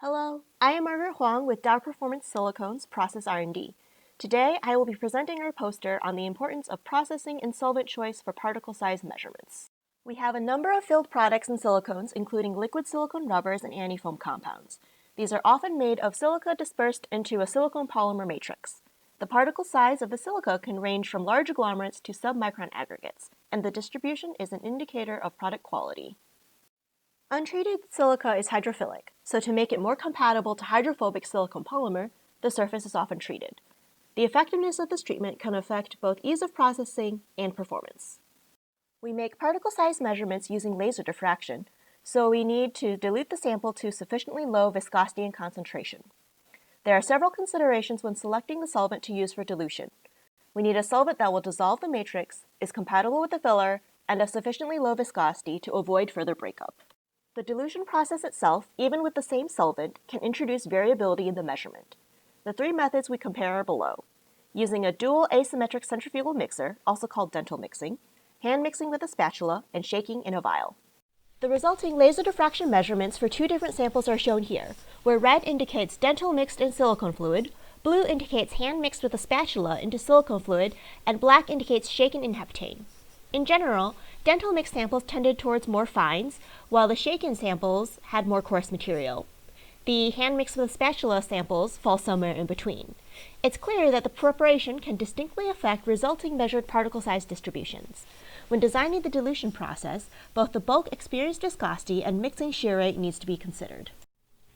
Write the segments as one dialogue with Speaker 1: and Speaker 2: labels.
Speaker 1: Hello, I am Margaret Hwang with Dow Performance Silicones Process R&D. Today, I will be presenting our poster on the importance of processing and solvent choice for particle size measurements. We have a number of filled products in silicones, including liquid silicone rubbers and antifoam compounds. These are often made of silica dispersed into a silicone polymer matrix. The particle size of the silica can range from large agglomerates to submicron aggregates, and the distribution is an indicator of product quality. Untreated silica is hydrophilic, so to make it more compatible to hydrophobic silicone polymer, the surface is often treated. The effectiveness of this treatment can affect both ease of processing and performance. We make particle size measurements using laser diffraction, so we need to dilute the sample to sufficiently low viscosity and concentration. There are several considerations when selecting the solvent to use for dilution. We need a solvent that will dissolve the matrix, is compatible with the filler, and of sufficiently low viscosity to avoid further breakup. The dilution process itself, even with the same solvent, can introduce variability in the measurement. The three methods we compare are below: using a dual asymmetric centrifugal mixer, also called dental mixing, hand mixing with a spatula, and shaking in a vial. The resulting laser diffraction measurements for two different samples are shown here, where red indicates dental mixed in silicone fluid, blue indicates hand mixed with a spatula into silicone fluid, and black indicates shaken in heptane. In general, dental mix samples tended towards more fines, while the shaken samples had more coarse material. The hand mixed with a spatula samples fall somewhere in between. It's clear that the preparation can distinctly affect resulting measured particle size distributions. When designing the dilution process, both the bulk experienced viscosity and mixing shear rate needs to be considered.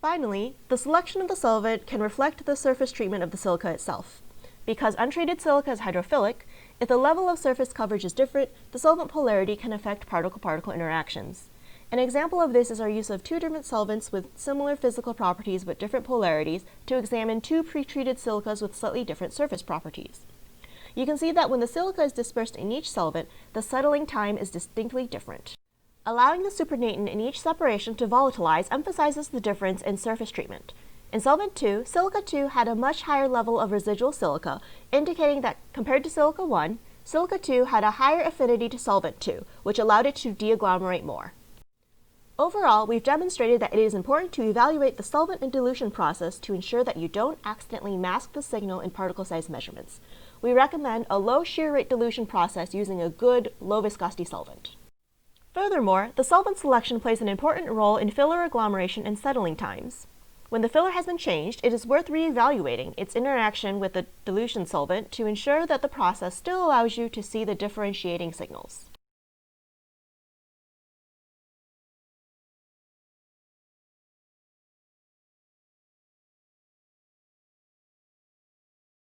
Speaker 1: Finally, the selection of the solvent can reflect the surface treatment of the silica itself. Because untreated silica is hydrophilic, if the level of surface coverage is different, the solvent polarity can affect particle-particle interactions. An example of this is our use of two different solvents with similar physical properties but different polarities to examine two pre-treated silicas with slightly different surface properties. You can see that when the silica is dispersed in each solvent, the settling time is distinctly different. Allowing the supernatant in each separation to volatilize emphasizes the difference in surface treatment. In Solvent 2, Silica 2 had a much higher level of residual silica, indicating that compared to Silica 1, Silica 2 had a higher affinity to Solvent 2, which allowed it to deagglomerate more. Overall, we've demonstrated that it is important to evaluate the solvent and dilution process to ensure that you don't accidentally mask the signal in particle size measurements. We recommend a low shear rate dilution process using a good, low viscosity solvent. Furthermore, the solvent selection plays an important role in filler agglomeration and settling times. When the filler has been changed, it is worth re-evaluating its interaction with the dilution solvent to ensure that the process still allows you to see the differentiating signals.